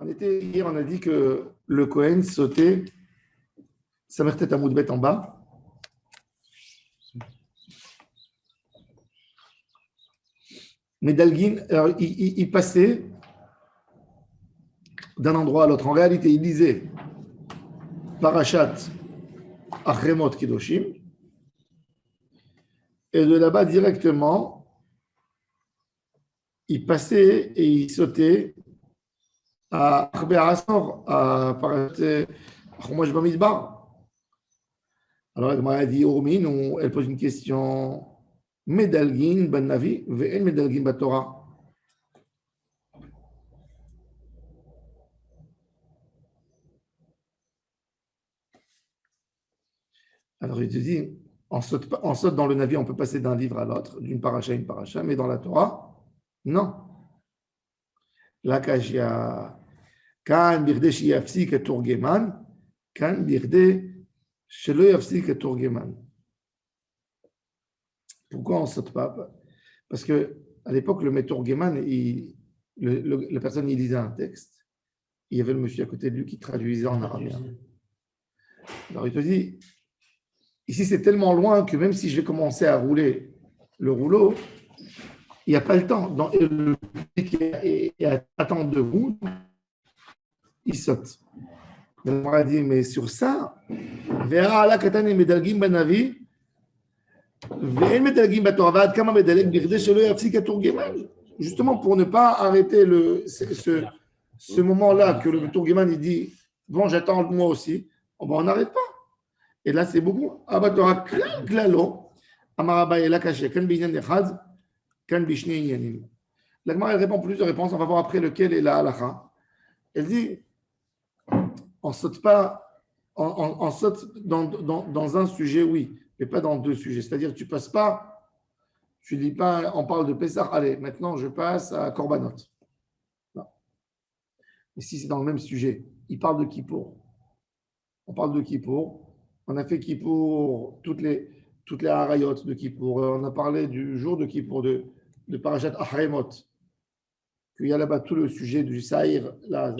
Hier, on a dit que le Kohen sautait sa mère tête à Moudbet en bas. Mais Dalgin, alors, il passait d'un endroit à l'autre. En réalité, il lisait Parashat Achremot Kedoshim. Et de là-bas, directement, il passait et il sautait à Arbe Asor, à Parashat Chumash Bamidbar. Alors, elle m'a dit, elle pose une question. Medalgin ben Navi, ve'en medalgin ben Torah. Alors, il te dit, on saute dans le Navi, on peut passer d'un livre à l'autre, d'une paracha à une paracha, mais dans la Torah, non. La Kajia, Kan birde shi yafsik et Turgeman, Kan birde shelo yafsik et Turgeman. Pourquoi on ne saute pas? Parce que à l'époque, le Meturgeman, la personne, il lisait un texte, il y avait le monsieur à côté de lui qui traduisait en arabien. Alors, il te dit, ici, c'est tellement loin que même si je vais commencer à rouler le rouleau, il n'y a pas le temps. Le public est attend debout, il saute. Donc, on a dit, mais sur ça, verra la katane medalgim banavi, ve'en medalgim batoravad, kama medalek birde shelo yafsik haturgeman. Justement, pour ne pas arrêter ce moment-là que le Turgeman, il dit, bon, j'attends moi aussi, on n'arrête pas. Et là, c'est beaucoup. Abatora klalo, amaraba et la kaché, kan binyan echad, kan bishne inyanim. La Gemara, elle répond plusieurs réponses. On va voir après lequel est la halakha. Elle dit, on saute pas, on saute dans un sujet, oui, mais pas dans deux sujets. C'est-à-dire, tu passes pas, tu dis pas, on parle de Pessah, allez, maintenant je passe à Korbanot. Non. Mais si c'est dans le même sujet, il parle de Kippour. On parle de Kippour. On a fait Kippour, toutes les harayot de Kippour. On a parlé du jour de Kippour, de Parashat Achremot. Qu'il y a là-bas tout le sujet du Saïr, là.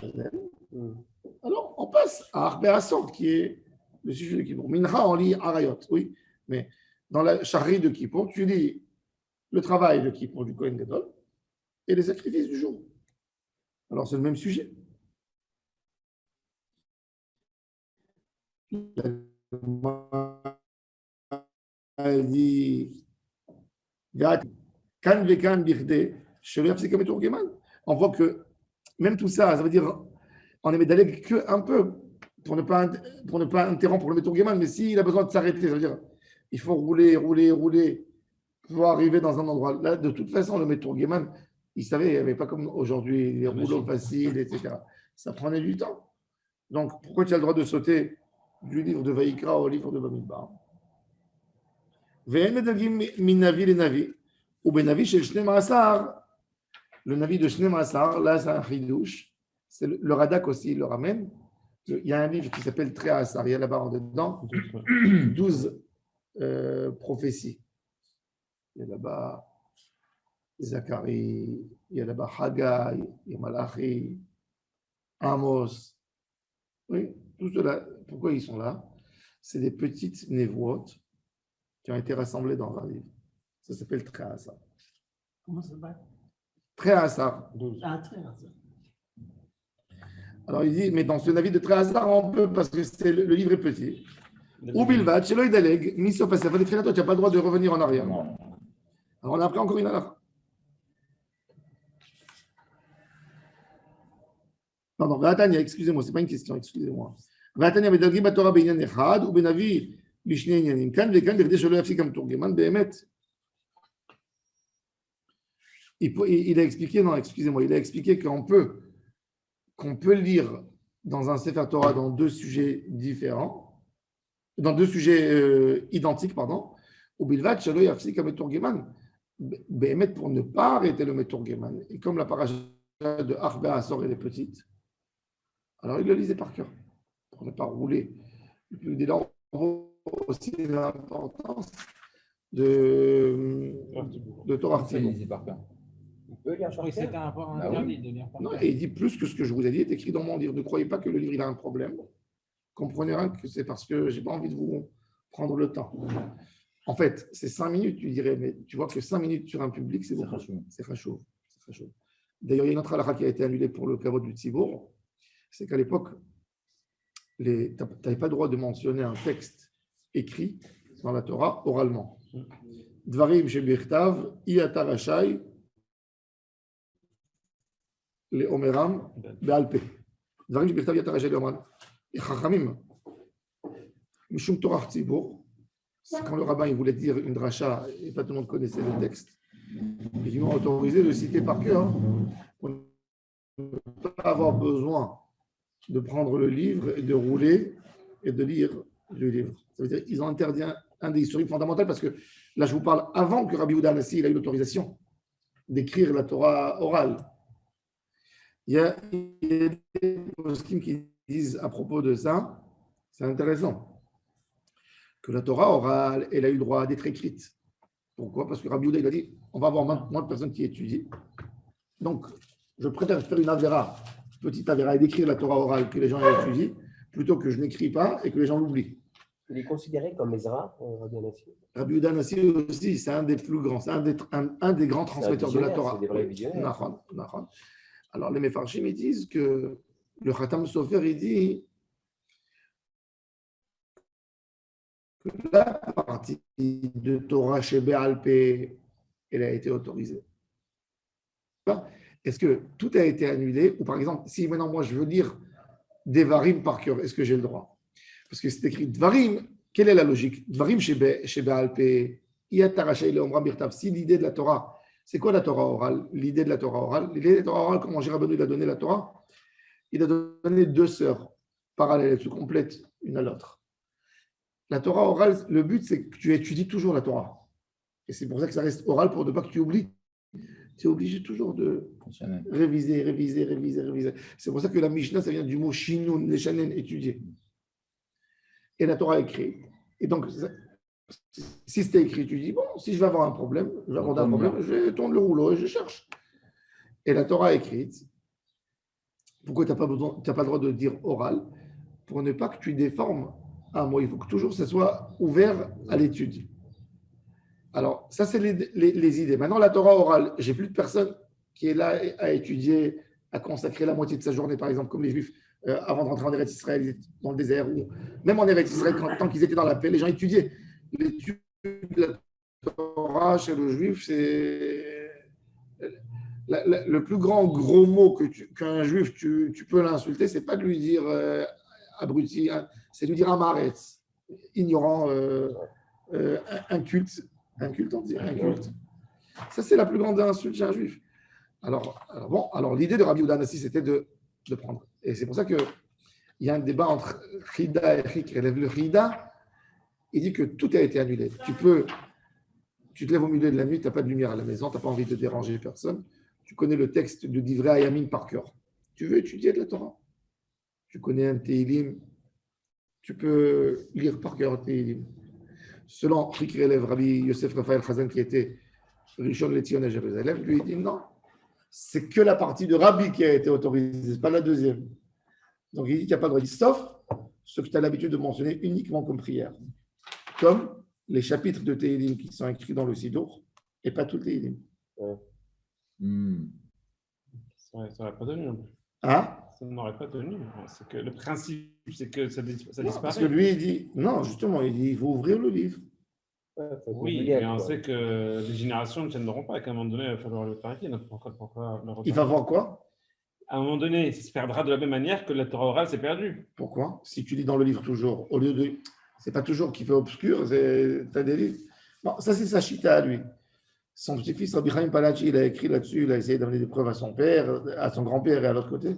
Alors, on passe à Arbe Asor, qui est le sujet de Kippour. Mincha, on lit harayot, oui. Mais dans la charrie de Kippour, tu lis le travail de Kippour du Kohen Gadol et les sacrifices du jour. Alors, c'est le même sujet. Elle dit on voit que même tout ça, ça veut dire on est médaillé qu'un peu pour ne pas interrompre le Meturgeman, mais s'il a besoin de s'arrêter, ça veut dire il faut rouler pour arriver dans un endroit. Là, de toute façon, le Meturgeman, il savait, il n'y avait pas comme aujourd'hui les rouleaux faciles, etc. Ça prenait du temps. Donc, pourquoi tu as le droit de sauter du livre de Vaïkra au livre de Bamidbar? Le Navi de Shne Maassar, là c'est un chidouche. Le Radak aussi le ramène. Il y a un livre qui s'appelle Tré Asar. Il y a là-bas en dedans 12 prophéties. Il y a là-bas Zacharie, il y a là-bas Haggai, il y a Malachi, Amos. Oui, tout cela. Pourquoi ils sont là? C'est des petites névotes qui ont été rassemblés dans un livre. Ça s'appelle Tré Asar. Comment ça s'appelle? Tré Asar. Alors il dit, mais dans ce Navi de Tré Asar, on peut, parce que le livre est petit. Ou Bilvat, chez l'Oïdaleg, Misof Asaf, tu n'as pas le droit de revenir en arrière. Alors on a appris encore une halakha. Pardon, Vatania, excusez-moi, ce n'est pas une question, excusez-moi. Vatania, Medalgim Batora Beyan Echad, ou Benavi. Il a expliqué, non, excusez-moi, il a expliqué qu'on peut lire dans un Sefer Torah dans deux sujets différents, dans deux sujets identiques, pardon, ou bilvat shelo yafsik hameturgeman, bémet pour ne pas arrêter le meturgeman. Et comme la paracha de Arbe Asor elle est petite, alors il le lisait par cœur pour ne pas rouler. Et puis dès lors, aussi l'importance de Torah Tzibur. Il peut lire par Oui, cœur. c'était un rapport Bah interdit de lire par Non, cœur. et il dit plus que ce que je vous ai dit est écrit dans mon livre. Ne croyez pas que le livre il a un problème. Comprenez rien que c'est parce que je n'ai pas envie de vous prendre le temps. En fait, c'est 5 minutes, tu dirais, mais tu vois que 5 minutes sur un public, c'est beaucoup. C'est chaud. D'ailleurs, il y a une autre halakha qui a été annulée pour le kavod du Tzibour. C'est qu'à l'époque, tu n'avais pas le droit de mentionner un texte écrit dans la Torah oralement. Dvarim shebirtav, iyata rashai, les omeram, be'alpe. Dvarim shebirtav, iyata rashai, les omeram. Et chachamim, mishum torah tzibour, c'est quand le rabbin il voulait dire une dracha et pas tout le monde connaissait le texte. Ils m'ont autorisé de citer par cœur pour ne pas avoir besoin de prendre le livre et de rouler et de lire le livre. Ça veut dire qu'ils ont interdit un des historiques fondamentaux parce que là, je vous parle avant que Rabbi Yehuda Hanassi ait eu l'autorisation d'écrire la Torah orale. Il y a des poskim qui disent à propos de ça, c'est intéressant, que la Torah orale, elle a eu le droit d'être écrite. Pourquoi? Parce que Rabbi Yehuda, il a dit, on va avoir moins de personnes qui étudient. Donc, je préfère faire une avéra, petite avéra, et d'écrire la Torah orale que les gens étudient, plutôt que je n'écris pas et que les gens l'oublient. Il est considéré comme Ezra, Rabbi Hanassi. Rabbi Yehuda Hanassi aussi, c'est un des plus grands, c'est un des grands transmetteurs de la Torah. C'est des vrais visionnaires. Nachon. Alors, les Mefarshim, ils disent que le Khatam Sofer, il dit que la partie de Torah chez Béalpé, elle a été autorisée. Est-ce que tout a été annulé? Ou par exemple, si maintenant moi je veux lire Devarim par cœur, est-ce que j'ai le droit? Parce que c'est écrit Dvarim, quelle est la logique? Dvarim chez Béalpé, Iyatarachei le Omram Birtav. Si l'idée de la Torah, c'est quoi la Torah orale? L'idée de la Torah orale, comment Rabbeinu il a donné la Torah? Il a donné 2 sœurs parallèles, elles se complètent une à l'autre. La Torah orale, le but c'est que tu étudies toujours la Torah. Et c'est pour ça que ça reste oral pour ne pas que tu oublies. Tu es obligé toujours de réviser. C'est pour ça que la Mishnah, ça vient du mot Shinun, Leshanen, étudier. Et la Torah est écrite. Et donc, si c'était écrit, tu dis, bon, si je vais avoir un problème, je tourne le rouleau et je cherche. Et la Torah est écrite. Pourquoi tu n'as pas le droit de dire oral? Pour ne pas que tu déformes un mot. Il faut que toujours ça soit ouvert à l'étude. Alors, ça, c'est les idées. Maintenant, la Torah orale, j'ai plus de personne qui est là à étudier, à consacrer la moitié de sa journée, par exemple, comme les Juifs, avant de rentrer en Eretz Israël, ils étaient dans le désert, ou même en Eretz Israël, tant qu'ils étaient dans la paix, les gens étudiaient. L'étude de la Torah chez le Juif, c'est le plus grand gros mot qu'un Juif, tu peux l'insulter, c'est pas de lui dire abruti, c'est de lui dire amaretz, ignorant, inculte. Inculte, on dit inculte. Ça, c'est la plus grande insulte chez un juif. Alors l'idée de Rabbi Yehuda Hanassi, c'était de prendre. Et c'est pour ça qu'il y a un débat entre Chida et Chikr. Le Chida, il dit que tout a été annulé. Tu te lèves au milieu de la nuit, tu n'as pas de lumière à la maison, tu n'as pas envie de déranger personne. Tu connais le texte de Divrei Hayamim par cœur. Tu veux étudier de la Torah. Tu connais un Teilim. Tu peux lire par cœur un Teilim. Selon Chikr élève Rabbi Yosef Raphaël Chazan, qui était Rishon LeZion à Jérusalem, lui il dit non, c'est que la partie de Rabbi qui a été autorisée, ce n'est pas la deuxième. Donc il dit qu'il n'y a pas de droit, sauf ce que tu as l'habitude de mentionner uniquement comme prière, comme les chapitres de Tehillim qui sont écrits dans le Sidour, et pas tout Tehillim. Ça n'aurait pas tenu. Hein? Ça n'aurait pas tenu. C'est que le principe, c'est que ça disparaît. Parce que lui, il dit, non, justement, il dit, il faut ouvrir le livre. Oui, mais on sait que les générations ne tiendront pas, et qu'à un moment donné, il va falloir le clarifier. Donc pourquoi il va voir quoi? À un moment donné, ça se perdra de la même manière que la Torah orale s'est perdue. Pourquoi? Si tu lis dans le livre toujours, au lieu de. C'est pas toujours qu'il fait obscur, tu as des livres. Bon, ça, c'est sa chita à lui. Son petit-fils, Rabbi Chaim Palachi, il a écrit là-dessus, il a essayé d'amener des preuves à son père, à son grand-père et à l'autre côté.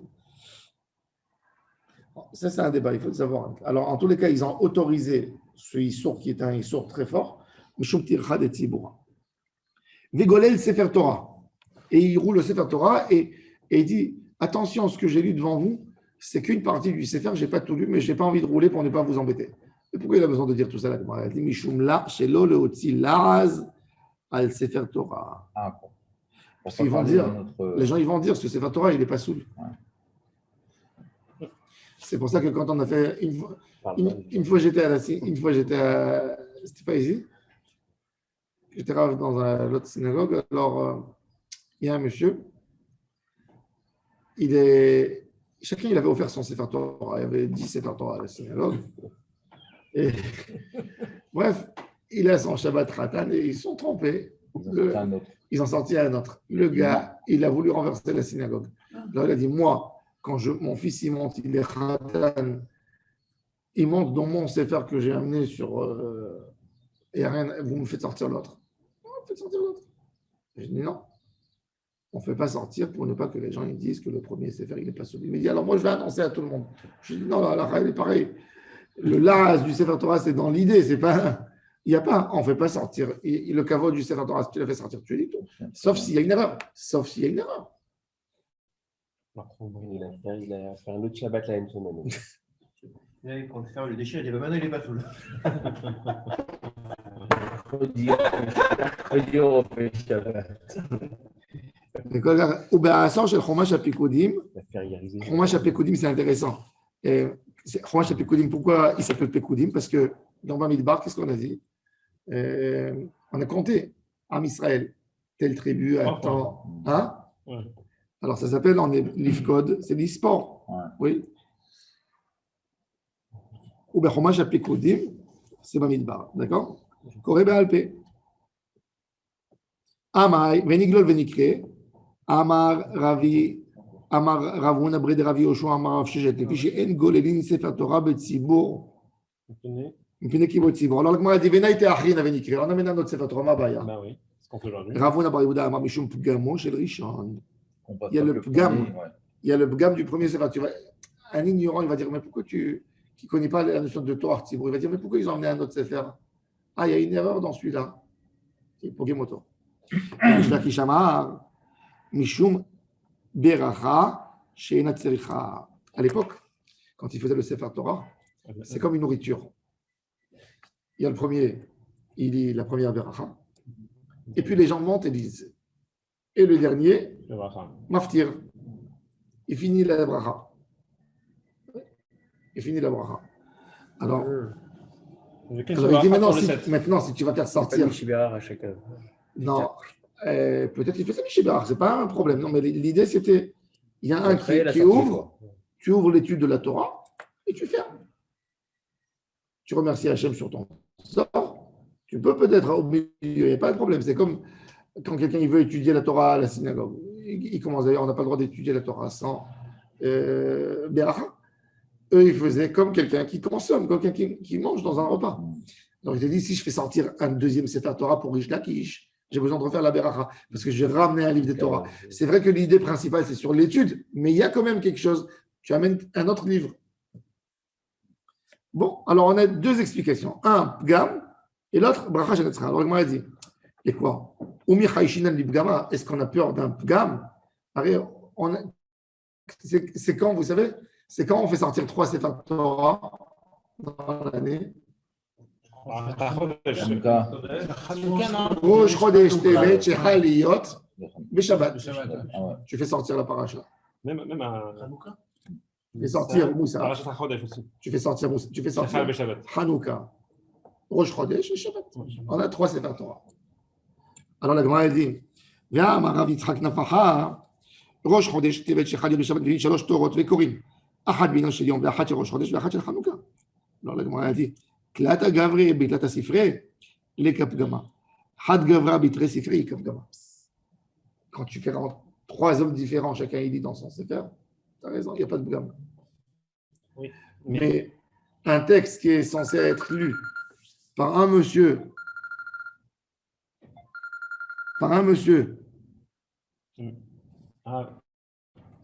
Bon, ça, c'est un débat, il faut le savoir. Alors, en tous les cas, ils ont autorisé ce Issour qui est un Issour très fort, Mishum Tircha de Tzibura. Vegolel Sefer Torah. Et il roule le Sefer Torah et il dit attention, ce que j'ai lu devant vous, c'est qu'une partie du Sefer, je n'ai pas tout lu, mais je n'ai pas envie de rouler pour ne pas vous embêter. Et pourquoi il a besoin de dire tout ça là? Il dit Mishum la, Shelo Leotzi Laz al Sefer Torah. Parce qu'ils vont dire, les gens ils vont dire, ce Sefer Torah, il n'est pas saoul. Ouais. C'est pour ça que quand on a fait une fois j'étais c'était pas ici, j'étais dans l'autre synagogue, alors il y a un monsieur, chacun il avait offert son Sefer Torah, il y avait 10 Sefer Torah à la synagogue. Et, bref, il a son Shabbat Ratan et ils sont trompés. Ils ont sorti un autre. Le gars, il a voulu renverser la synagogue. Alors il a dit, moi, quand mon fils il monte, il est Ratan, il monte dans mon Sefer que j'ai amené sur... et rien, vous me faites sortir l'autre. Vous me faites sortir l'autre. J'ai dit non. On ne fait pas sortir pour ne pas que les gens ils disent que le premier Sefer, il n'est pas celui. Il me dit, alors moi, je vais annoncer à tout le monde. Je dis, non, la il est pareil. Le las du Sefer Torah, c'est dans l'idée, c'est pas... Il n'y a pas, on ne fait pas sortir. Et le caveau du Sefer Torah, si tu l'as fait sortir, tu dis tout. Sauf s'il y a une erreur. Sauf s'il y a une erreur. Il a fait un autre Shabbat la même semaine. Quand il fait le déchir, il dit maintenant il n'est pas saoul. Ou bien, chez le Chumash HaPikudim, Chumash HaPikudim, c'est intéressant. Chumash HaPikudim, pourquoi il s'appelle Pekudim? Parce que dans Bamidbar, qu'est-ce qu'on a dit? On a compté Am Israël, telle tribu, à temps. Hein? Ouais. Alors, ça s'appelle en l'Ifkod, c'est l'Isport. Ouais. Oui. Ou bien Chumash HaPikudim, c'est Bamidbar. D'accord? Koré Be'alpé. Amai, Veniglol Venikre, Amar Ravi, Amar Ravuna Brede Ravi Yoshua, Amar Rav Shechet, לפי שאין גוללים ספר תורה בציבור. מפני קיבוץ ציבור. Alors, הגמרא dit, ונאי אחרינא ונקרא, on amène un autre ספר תורה, מה הבעיה? Ben oui, ce qu'on fait aujourd'hui. Ravuna bar Yehuda Amar Mishum Pgamo shel Rishon. Il y a le Pgam, il y a le Pgam du premier sefer. Un ignorant, il va dire, mais pourquoi qui ne connaît pas la notion de Torah Tzibur, il va dire, mais pourquoi ils ont amené un autre sefer? Ah, il y a une erreur dans celui-là. C'est Pogemoto. Shlakish Amar Mishum Beracha She'ena Tzericha. À l'époque, quand il faisait le Sefer Torah, c'est comme une nourriture. Il y a le premier, il lit la première Beracha, et puis les gens montent et disent. Et le dernier, Maftir, il finit la Bracha. Il finit la Bracha. Alors il dit maintenant, si tu vas faire sortir. Non, peut-être qu'il fait ça, Mishibar, ce n'est pas un problème. Non, mais l'idée, c'était il y a un qui ouvre, tu ouvres l'étude de la Torah et tu fermes. Tu remercies Hachem sur ton sort. Tu peux peut-être au milieu, il n'y a pas de problème. C'est comme quand quelqu'un il veut étudier la Torah à la synagogue. Il commence d'ailleurs, on n'a pas le droit d'étudier la Torah sans Beracha. Eux, ils faisaient comme quelqu'un qui consomme, comme quelqu'un qui mange dans un repas. Donc, il te dit, si je fais sortir un deuxième Sefer Torah pour Rish Lakish, j'ai besoin de refaire la Beracha, parce que j'ai ramené un livre de Torah. C'est vrai que l'idée principale, c'est sur l'étude, mais il y a quand même quelque chose. Tu amènes un autre livre. Bon, alors on a deux explications. Un, Pgam, et l'autre, Bracha Shenetzra. Alors, il m'a dit, et quoi? Umi Chaïshinan Libgama, est-ce qu'on a peur d'un Pgam? C'est quand, vous savez, c'est quand on fait sortir 3 Sefer Torah dans l'année? Rosh Chodesh Tevet Shechaliyot Beshabbat. Tu fais sortir la paracha. Même à Tu fais sortir Moussa. Tu fais sortir Hanouka. Rosh Chodesh et Shabbat. On a 3 Sefer Torah. Alors la Gemara dit Viens, Rav Yitzchak Nafaha, Rosh Chodesh Tevet Shechaliyot Beshabbat, ויהי 3 תורות וקוראים. אחת בעניין של יום ואחת של ראש חודש ואחת של חנוכה. Alors la Gemara dit תלת הגברי בתלת הספרי לקפגמה. חד גברה בתרי ספרי קפגמה. Quand tu fais 3 hommes différents, chacun il dit dans son sefer, tu as raison, il n'y a pas de pgam. Oui. Mais un texte qui est censé être lu par un monsieur, il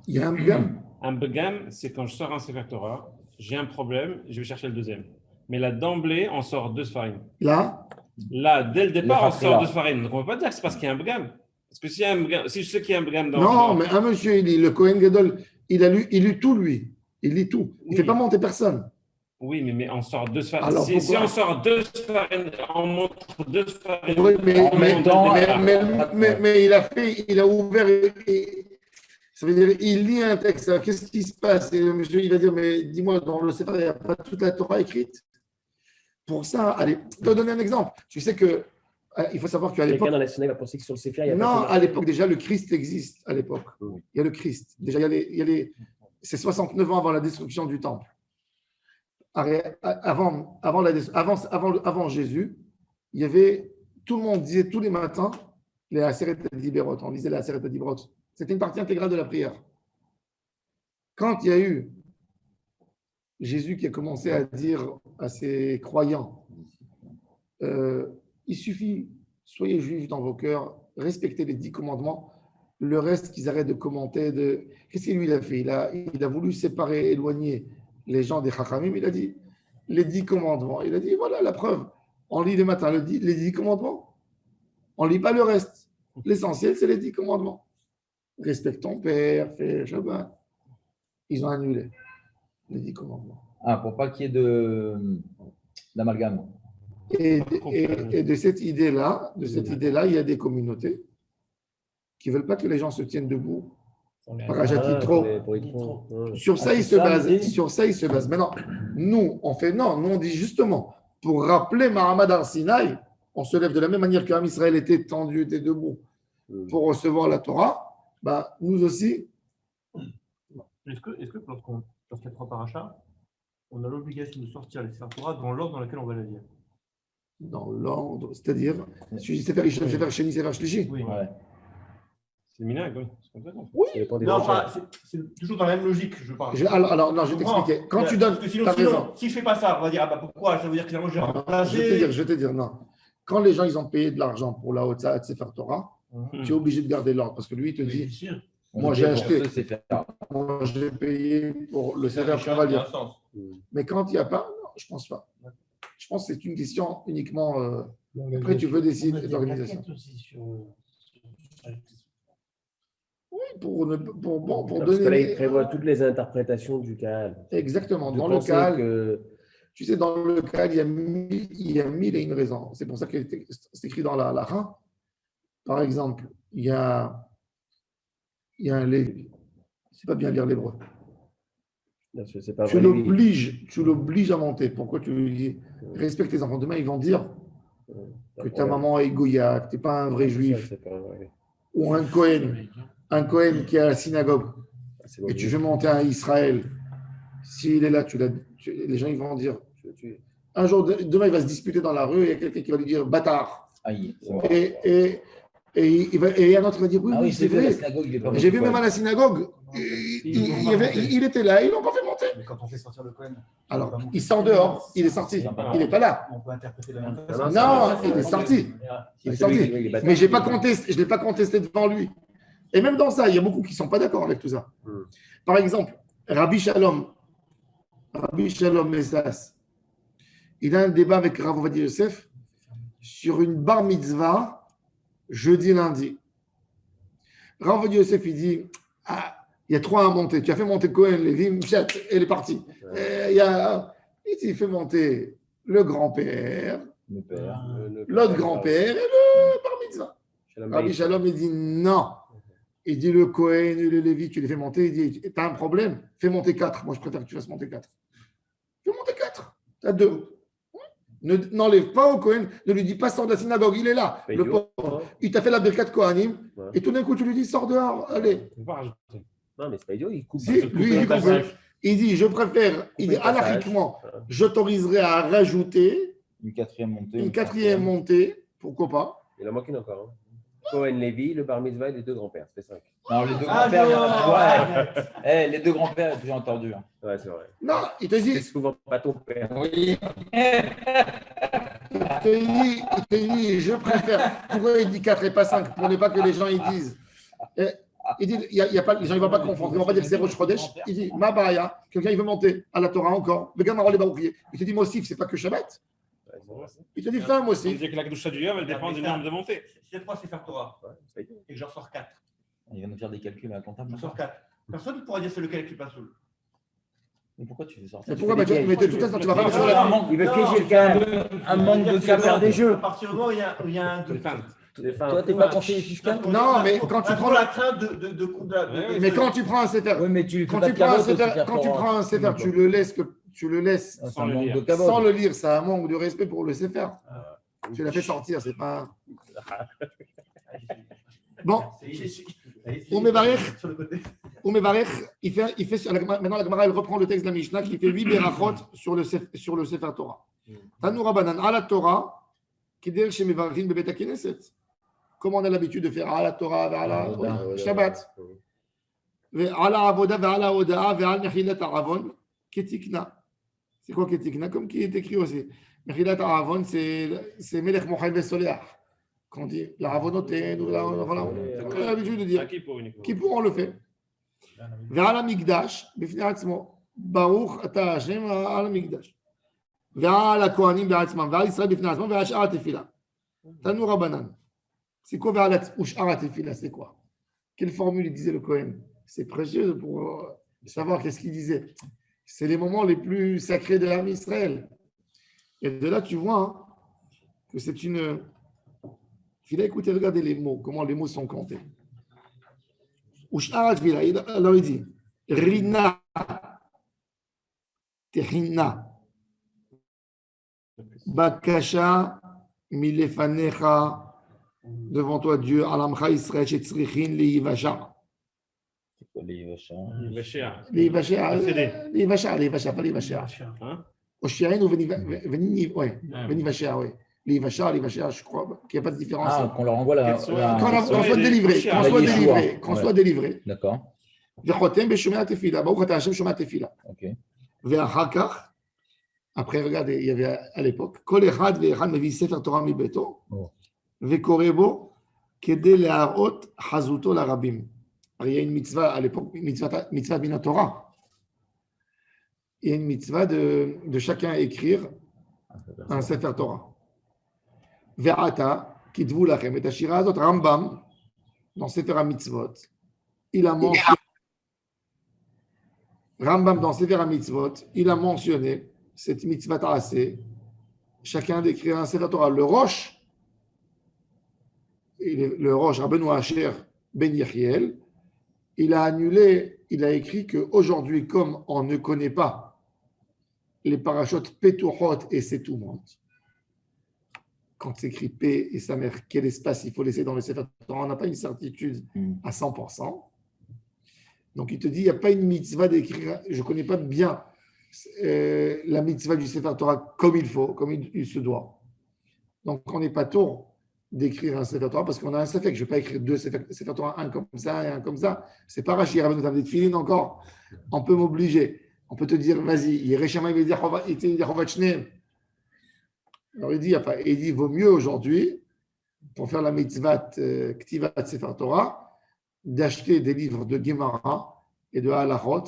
y a un pgam. Un pgam, c'est quand je sors un sefer Torah, j'ai un problème, je vais chercher le deuxième. Mais là, d'emblée, on sort 2 sfarim. Là, dès le départ, on sort 2 sfarim. Donc, on ne peut pas dire que c'est parce qu'il y a un pgam. Parce que si je sais qu'il y a un pgam dans non, mais un monsieur, il lit le Kohen Gadol, il lit tout, lui. Il lit tout. Il ne fait pas monter personne. Oui, mais on sort deux sphères. Alors, Si on sort deux sphères, on montre deux sphères. Oui, mais il a ouvert. Ça veut dire, il lit un texte. Qu'est-ce qui se passe? Et le monsieur, il va dire, mais dis-moi, dans le Sefer, il n'y a pas toute la Torah écrite. Pour ça, allez, je vais te donner un exemple. Tu sais que il faut savoir qu'à l'époque. Quelqu'un dans la synagogue va penser que sur le Sefer, il y a pas. Non, à l'époque, déjà, le Christ existe. À l'époque, Oui. il y a le Christ. Déjà, c'est 69 ans avant la destruction du temple. Avant Jésus, il y avait, tout le monde disait tous les matins les Aseret Diberot. On disait les Aseret Diberot. C'était une partie intégrale de la prière. Quand il y a eu Jésus qui a commencé à dire à ses croyants, il suffit, soyez juifs dans vos cœurs, respectez les 10 commandements, le reste qu'ils arrêtent de commenter. Qu'est-ce qu'il lui a fait? Il a voulu séparer, éloigner les gens des Chachamim. Il a dit les 10 commandements. Il a dit voilà la preuve. On lit le matin les 10 commandements. On ne lit pas le reste. L'essentiel, c'est les 10 commandements. Respecte ton père, fais Shabbat. Ils ont annulé les 10 commandements. Ah, pour pas qu'il y ait d'amalgame. Et de cette idée-là, il y a des communautés qui ne veulent pas que les gens se tiennent debout. Parajat Yitro. Sur ça, ils se basent. Maintenant, nous, on dit justement, pour rappeler Mahamad Ar-Sinaï, on se lève de la même manière qu'un Israël était tendu, était debout pour recevoir la Torah. Bah, nous aussi. Est-ce que lorsqu'il y a 3 parachas, on a l'obligation de sortir les Sefer Torah dans l'ordre dans lequel on va la lire? Dans l'ordre, c'est-à-dire, si je sais faire Rishon, Sefer Sheni, Sefer Shlishi. Oui. Ouais. C'est le minag, oui. Oui. Non, c'est toujours dans la même logique, je parle. Alors, non, je vais t'expliquer. Quand tu donnes. Parce que sinon, si je ne fais pas ça, on va dire, pourquoi? Ça veut dire que finalement, j'ai remplacé. Je vais te dire, non. Quand les gens, ils ont payé de l'argent pour la Hotza et Sefer Torah, tu es obligé de garder l'ordre. Parce que lui, il te dit, moi, j'ai acheté. Moi, j'ai payé pour le Sefer qu'on va lire. Mais quand il n'y a pas, non, je ne pense pas. Je pense que c'est une question uniquement. Après, tu veux décider d'organisation. Oui, pour Parce donner. que là, il prévoit toutes les interprétations du Kaal. Exactement. Dans le Kaal, tu sais, dans le Kaal, il y a 1001 raisons. C'est pour ça que c'est écrit dans la Lacha. Par exemple, il y a un Lévi. C'est pas bien lire l'hébreu. Tu l'obliges à monter. Pourquoi tu lui dis respecte tes enfants? Demain, ils vont dire que ta maman est goya, que tu n'es pas un vrai juif. Ou un Cohen qui est à la synagogue. Et tu veux monter à Israël. S'il est là, les gens ils vont dire. Un jour, demain, il va se disputer dans la rue et il y a quelqu'un qui va lui dire bâtard. Aïe. Et un autre va dire oui, c'est vrai. J'ai vu même à la synagogue. Il était là, ils ne l'ont pas fait monter. Mais quand on fait sortir le Cohen. Alors, il sort dehors, il est sorti. Il n'est pas là. On peut interpréter de la même façon. Non, il est sorti. Il est sorti. Mais je ne l'ai pas contesté devant lui. Et même dans ça, il y a beaucoup qui ne sont pas d'accord avec tout ça. Par exemple, Rabbi Shalom Messas, il a un débat avec Rav Ovadia Yosef sur une bar mitzvah jeudi, lundi. Rav Ovadia Yosef, il dit il y a 3 à monter. Tu as fait monter Cohen, Lévi, Mchat, et elle est partie. Il fait monter le grand-père, l'autre grand-père et le bar mitzvah. Rabbi Shalom, il dit non. Il dit le Cohen et le Lévi, tu les fais monter. Il dit tu as un problème, fais monter 4. Moi, je préfère que tu fasses monter 4. Fais monter 4. Tu as 2. N'enlève pas au Cohen, ne lui dis pas sors de la synagogue, il est là. Le pauvre, il t'a fait la birkat Kohanim, et tout d'un coup, tu lui dis sors dehors, allez. Non, mais c'est pas idiot, il coupe. Si, lui, il dit je préfère, il dit anarchiquement, j'autoriserai à rajouter une 4e montée. Une 4e montée, pourquoi pas. Il en manque une encore. Cohen Lévi, le bar mitzvah et les 2 grands-pères, c'est 5. Non, les 2 grands-pères, les 2 grands-pères, j'ai entendu. Ouais, c'est vrai. Non, il te dit. C'est souvent pas ton père. Oui. Il te dit, je préfère. Pourquoi il dit 4 et pas 5? Pour ne pas que les gens ils disent. Il dit, y a pas, les gens ne vont pas confondre. Ils ne vont pas dire que c'est Rosh Chodesh. Il dit, ma baya, quelqu'un il veut monter à la Torah encore. Le gars m'a les barouillés. Il te dit, Mossif, c'est pas que Shabbat. Il te dit, fais un Mossif. Il dit que la Kedusha du Yom, elle dépend du nombre de montées. Si 3 c'est faire Torah, et que j'en sors 4. Il va nous faire des calculs à comptable. J'en sors 4. Personne ne pourra dire c'est lequel qui passe sous. Mais pourquoi tu fais ça? Mais pourquoi mais de toute façon, tu vas pas sur Il la. veut piéger le gars. Un manque de cas faire des jeux. À partir du moment où il y a un doute. Toi, t'es pas conseiller fiscal? Non, mais quand tu prends la crainte de Mais quand tu prends un sefer, Oui, mais tu lui fais quand pas tu de prends un carotte, sefer, quand tu prends un sefer, tu le laisses c'est un manque de sans carotte. le lire, c'est un manque de respect pour le sefer. Tu l'as fait sortir, c'est pas. Bon. Oumevarech, il fait maintenant la Gemara, elle reprend le texte de la Mishnah qui fait 8 berachot sur le Sefer Torah. Tanu Rabbanan, à la Torah, Kidel chez Mevarchin Bebet HaKnesset. Comme on a l'habitude de faire à la Torah, à la Shabbat. À la Avoda, à la Odaa, à la Mechilat Aravon, Ketikna. C'est quoi Ketikna? Comme qui est écrit aussi. Mechilat Aravon, c'est Melech Mochaim Vesoleach. Quand on dit la Ravonoten, voilà, on a l'habitude de dire. Qui pour on le fait? Vers la Migdash, Baruch Ata Hashem à la Migdash. Vers la Kohanim, vers Israël, vers Shara Tefila. Tanu Rabbanan. C'est quoi vers la Shara Tefila? C'est quoi? Quelle formule il disait le Kohen? C'est précieux pour savoir qu'est-ce qu'il disait. C'est les moments les plus sacrés de l'armée Israël. Et de là, tu vois hein, que c'est une. Il a écouté, regardez les mots, comment les mots sont comptés. Alors il dit Rina, Tehina, Bakasha, Milefanecha, devant toi Dieu, Alamcha Israël, Shetzrichin, Leivasha. C'est quoi Leivasha, pas Leivasha. Oshiain ou Venivasha, oui. L'Ivasha, je crois qu'il n'y a pas de différence. Ah, qu'on leur envoie la. Qu'on soit délivré. Qu'on soit délivré. D'accord. Ok. Après, regardez, il y avait à l'époque, Kol Echad ve'Echad mevi Sefer Torah mi beto, ve'korebo kedei le'arot chazuto larabim. Il y a une mitzvah à l'époque, mitzvah bin Torah. Il y a une mitzvah de chacun écrire un Sefer Torah. Ve'ata, kitvu lachem, et Ashira azot, Rambam, dans Sefer HaMitzvot, il a mentionné, Rambam, dans Sefer HaMitzvot, il a mentionné cette mitzvah ta'aseh, chacun d'écrire un Sefer Torah. Le Rosh, Rabbeinu Asher Ben Yechiel, il a annulé, il a écrit qu'aujourd'hui, comme on ne connaît pas les parachot Petuchot et Setumot, quand c'est écrit P et sa mère, quel espace il faut laisser dans le Sefer Torah, on n'a pas une certitude à 100%. Donc il te dit, il n'y a pas une mitzvah d'écrire, je ne connais pas bien la mitzvah du Sefer Torah comme il faut, comme il se doit. Donc on n'est pas tôt d'écrire un Sefer Torah parce qu'on a un Sefer, je ne vais pas écrire deux Sefer Torah, un comme ça et un comme ça. C'est pas Rashi, il y a des filines encore. On peut m'obliger. On peut te dire, vas-y, Yereshama, il va dire, alors il dit, vaut mieux aujourd'hui, pour faire la mitzvah Ktivat Sefer Torah, d'acheter des livres de Gemara et de Halachot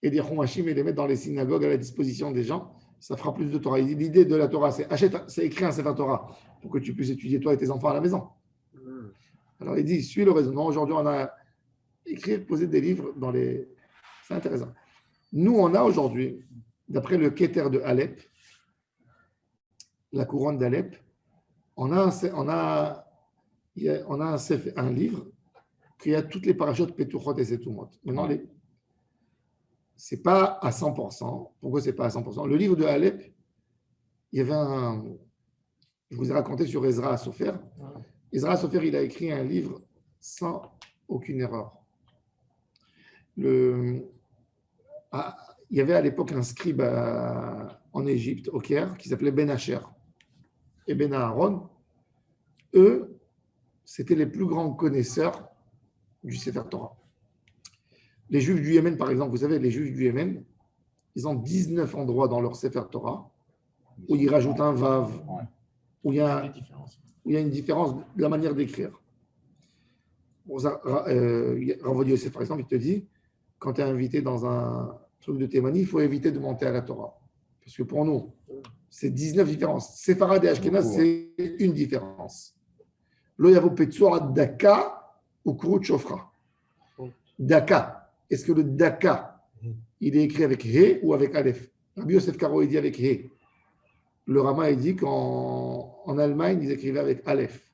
et des Chumashim et les mettre dans les synagogues à la disposition des gens. Ça fera plus de Torah. L'idée de la Torah, c'est écrire un Sefer Torah pour que tu puisses étudier toi et tes enfants à la maison. Alors il dit, suis le raisonnement. Aujourd'hui, on a écrit, poser des livres dans les. C'est intéressant. Nous, on a aujourd'hui, d'après le Keter de Alep, la couronne d'Alep, on a un livre qui a toutes les parachutes Petuchot et Setumot. Maintenant, ce n'est pas à 100%. Pourquoi ce n'est pas à 100%? Le livre de Alep, il y avait je vous ai raconté sur Ezra Sofer. Ezra Sofer, il a écrit un livre sans aucune erreur. Il y avait à l'époque un scribe en Égypte, au Caire, qui s'appelait Ben Asher et Ben Aaron. Eux, c'était les plus grands connaisseurs du Sefer Torah. Les Juifs du Yémen, par exemple, vous savez, les Juifs du Yémen, ils ont 19 endroits dans leur Sefer Torah où ils rajoutent un vav, où il y a une différence de la manière d'écrire. Rav Yosef, par exemple, il te dit, quand tu es invité dans un truc de Thémanie, il faut éviter de monter à la Torah. Parce que pour nous, c'est 19 différences. Séfarad et Ashkenaz, c'est une différence. Lo yavo petsoa daka ou kurut shofra. Daka. Est-ce que le daka, il est écrit avec He ou avec Aleph. Rabbi Yosef Karo, il dit avec He. Le Rama, il dit qu'en Allemagne, ils écrivaient avec Aleph.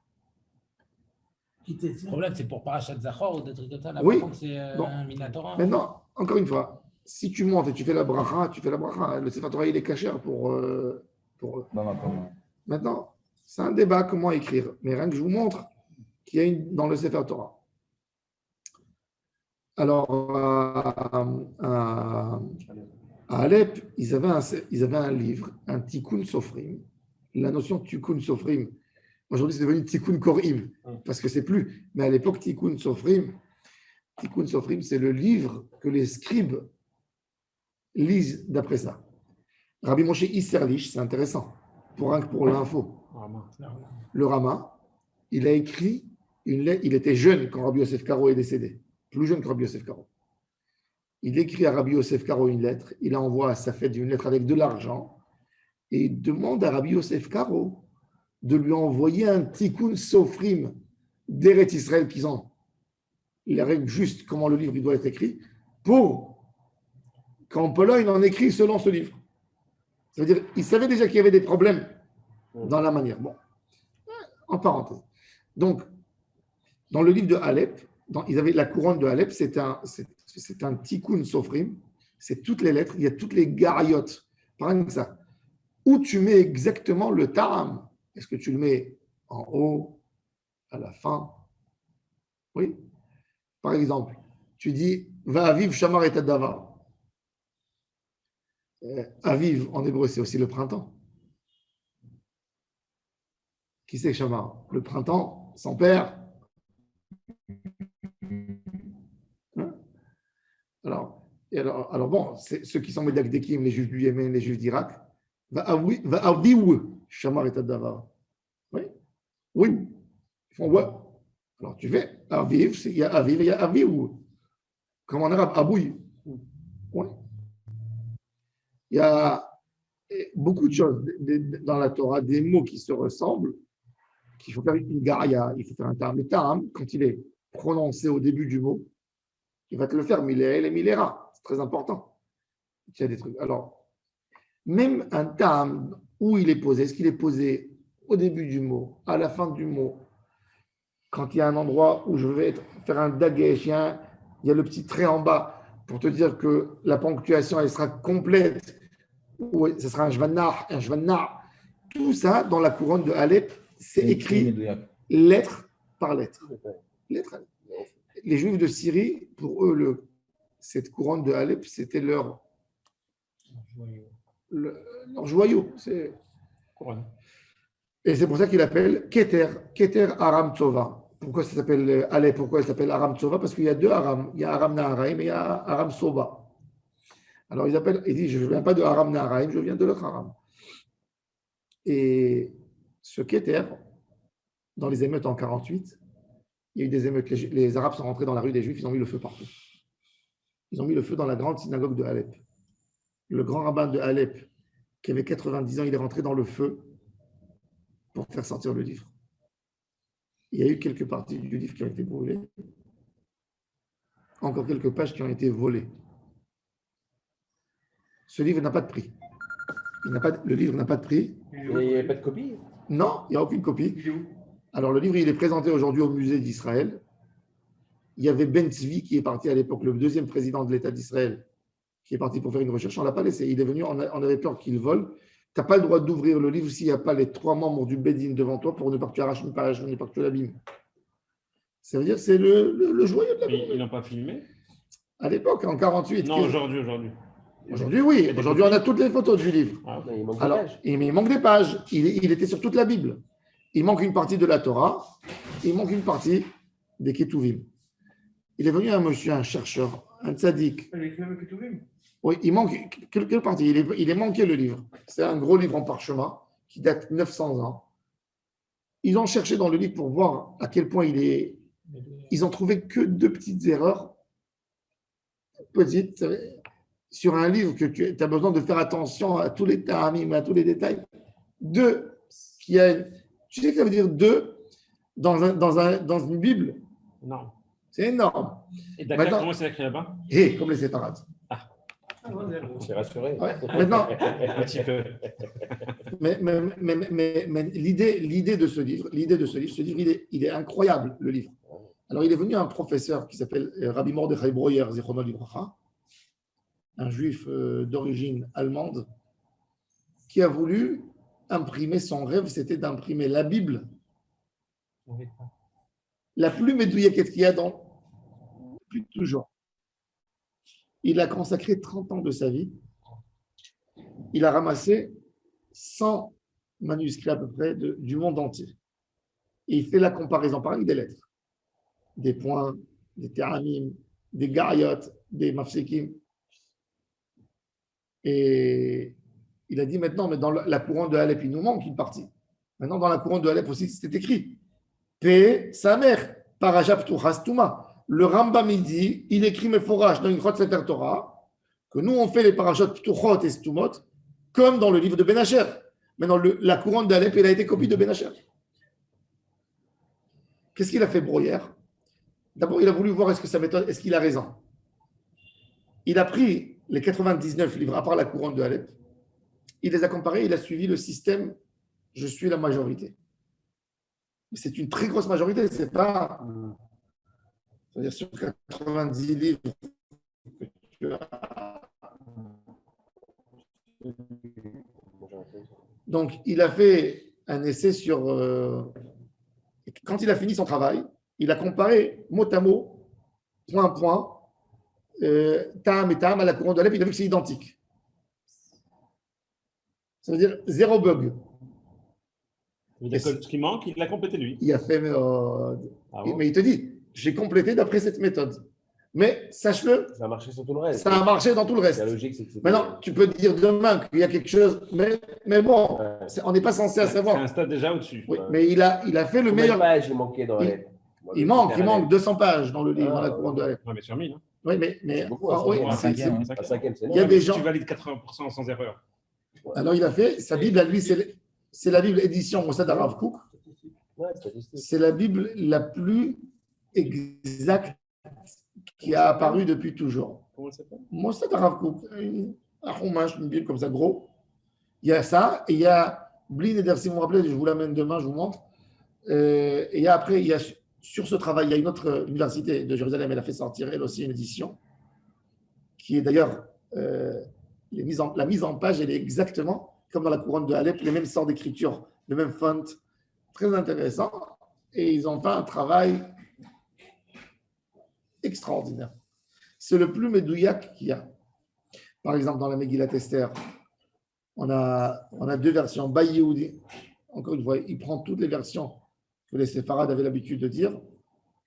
Le problème, c'est pour Parashat Zachor ou des trucs comme ça. Là, Oui. par contre, c'est Bon. un Minatora. Maintenant, encore une fois, si tu montes et tu fais la bracha, tu fais la bracha. Le Sefer Torah, il est caché pour eux. Maintenant, c'est un débat comment écrire. Mais rien que je vous montre qu'il y a dans le Sefer Torah. Alors, à Alep, ils avaient un livre, un Tikkun Sofrim. La notion de Tikkun Sofrim, aujourd'hui c'est devenu Tikkun Korim, parce que c'est plus. Mais à l'époque, Tikkun Sofrim, c'est le livre que les scribes lisent d'après ça. Rabbi Moshe Isserlich, c'est intéressant, pour l'info. Le Rama, il a écrit une lettre, il était jeune quand Rabbi Yosef Karo est décédé, plus jeune que Rabbi Yosef Karo. Il écrit à Rabbi Yosef Karo une lettre, il envoie à sa fête une lettre avec de l'argent, et il demande à Rabbi Yosef Karo de lui envoyer un tikkun sofrim d'Eretz Israël qu'ils ont. Il règle juste comment le livre il doit être écrit, pour qu'en Pologne, on en écrit selon ce livre. Ça veut dire, il savait déjà qu'il y avait des problèmes dans la manière. Bon, en parenthèse. Donc, dans le livre de Alep, ils avaient la couronne de Alep, c'est un tikkun sofrim, c'est toutes les lettres, il y a toutes les gariotes, par exemple ça, où tu mets exactement le taram. Est-ce que tu le mets en haut, à la fin? Oui. Par exemple, tu dis va aviv shamar et davar. Aviv en hébreu, c'est aussi le printemps. Qui c'est Shamar? Le printemps, son père. Hein? Alors bon, ceux qui sont Medakdekim, les juifs du Yémen, les juifs d'Irak, va aviv Shamar et davar. Oui. Oui. Ils font ouais. Alors tu fais aviv, il y a aviv et il y a aviv. Comme en arabe, abouy. Oui. Il y a beaucoup de choses dans la Torah, des mots qui se ressemblent, qu'il faut faire une garia, il faut faire un tam. Le tam, quand il est prononcé au début du mot, il va te le faire milé et milera. C'est très important. Il y a des trucs. Alors, même un tam où il est posé, est-ce qu'il est posé au début du mot, à la fin du mot, quand il y a un endroit où je vais faire un dagesh, il y a le petit trait en bas pour te dire que la ponctuation elle sera complète. Oui, ce sera un shvannar. Tout ça, dans la couronne de Alep, c'est écrit lettre par lettre. Les Juifs de Syrie, pour eux, cette couronne de Alep, c'était leur joyau. Et c'est pour ça qu'il appelle Keter Aram Tsova. Pourquoi ça s'appelle Alep? Pourquoi il s'appelle Aram Tsova? Parce qu'il y a deux Aram. Il y a Aram Naharaim et il y a Aram Soba. Alors, il dit, je ne viens pas de Aram Naharaim, je viens de l'autre Aram. Et ce Keter, dans les émeutes en 48, il y a eu des émeutes. Les Arabes sont rentrés dans la rue des Juifs, ils ont mis le feu partout. Ils ont mis le feu dans la grande synagogue de Alep. Le grand rabbin de Alep, qui avait 90 ans, il est rentré dans le feu pour faire sortir le livre. Il y a eu quelques parties du livre qui ont été brûlées. Encore quelques pages qui ont été volées. Ce livre n'a pas de prix. Le livre n'a pas de prix. Il n'y a pas de copie? Non, il n'y a aucune copie. Alors, le livre, il est présenté aujourd'hui au musée d'Israël. Il y avait Ben Tzvi qui est parti à l'époque, le deuxième président de l'État d'Israël, qui est parti pour faire une recherche. On ne l'a pas laissé. Il est venu, on avait peur qu'il vole. Tu n'as pas le droit d'ouvrir le livre s'il n'y a pas les 3 membres du Bedin devant toi pour ne pas que tu arraches une page, ne pas que tu l'abîmes. Ça veut dire que c'est le joyau de la Bible. Ils n'ont pas filmé? À l'époque, en 48. Non, aujourd'hui. Aujourd'hui, oui. Aujourd'hui, on a toutes les photos du livre. Ah, il manque Alors, des pages. mais il manque des pages. Il était sur toute la Bible. Il manque une partie de la Torah. Il manque une partie des Ketuvim. Il est venu un monsieur, un chercheur, un tzaddik. Oui, il manque quelques parties. Il est manqué le livre. C'est un gros livre en parchemin qui date 900 ans. Ils ont cherché dans le livre pour voir à quel point il est. Ils ont trouvé que 2 petites erreurs. Petites. Sur un livre que tu as besoin de faire attention à tous les ta'amim, à tous les détails. 2. Tu sais ce que ça veut dire 2 dans une Bible? Non. C'est énorme. Et d'accord, comment c'est écrit là-bas? Comme les séparades. C'est rassuré. Ouais, maintenant, Un petit peu. mais l'idée de ce livre, il est incroyable, le livre. Alors, il est venu un professeur qui s'appelle Rabbi Mordechai Breuer, Zichrono Livracha, un juif d'origine allemande, qui a voulu imprimer, son rêve, c'était d'imprimer la Bible la plus médouillée qu'il y a depuis toujours. Il a consacré 30 ans de sa vie. Il a ramassé 100 manuscrits à peu près du monde entier. Et il fait la comparaison par des lettres, des points, des teramim, des gariotes, des mafsekim. Et il a dit maintenant, mais dans la couronne de Alep, il nous manque une partie. Maintenant, dans la couronne de Alep aussi, c'est écrit P. Samer, Parashat Ptuchas Tuma. Le Rambam, il dit, il écrit Meforach dans une Chot Sefer Torah, que nous, on fait les Parashot Ptuchot et Stumot, comme dans le livre de Ben Asher. Maintenant, la couronne d'Alep, elle a été copie de Ben Asher. Qu'est-ce qu'il a fait, Breuer? D'abord, il a voulu voir est-ce que sa méthode, est-ce qu'il a raison. Il a pris les 99 livres, à part la couronne de Alep, il les a comparés, il a suivi le système je suis la majorité. Mais c'est une très grosse majorité, c'est pas. C'est-à-dire sur 90 livres que tu as. Donc, il a fait un essai sur. Quand il a fini son travail, il a comparé mot à mot, point à point, Tam et Tam à la couronne de Alep, il a vu que c'est identique. Ça veut dire zéro bug. Ce qui manque, il l'a complété lui. Il a fait. Mais il te dit, j'ai complété d'après cette méthode. Mais sache-le. Ça a marché sur tout le reste. Ça a marché dans tout le reste. La logique, c'est que maintenant, tu peux dire demain qu'il y a quelque chose, mais bon, on n'est pas censé savoir. C'est un stade déjà au-dessus. Oui, mais il a fait le meilleur. Combien de pages il manquait dans Alep? Il manque 200 pages dans le livre, dans la couronne de Alep. Ouais, mais sur 1000. Hein. Oui, mais c'est beaucoup, il y a des gens qui valident 80% sans erreur. Alors, il a fait sa Bible à lui, c'est la Bible édition Mossad Arav Kook. C'est la Bible la plus exacte qui a apparu depuis toujours. Comment ça s'appelle? Mossad Arav Kook, un chumash, une Bible comme ça, gros. Il y a ça, et il y a Bli Neder, si vous me rappelez, je vous l'amène demain, je vous montre. Et il y a après, sur ce travail, il y a une autre université de Jérusalem, elle a fait sortir, elle aussi, une édition, qui est d'ailleurs, la mise en page, elle est exactement comme dans la couronne de Alep, les mêmes sortes d'écriture, le même font, très intéressant. Et ils ont fait un travail extraordinaire. C'est le plus médouillac qu'il y a. Par exemple, dans la Megillat Esther, on a deux versions. Bay Yehoudi, encore une fois, il prend toutes les versions que les séfarades avaient l'habitude de dire,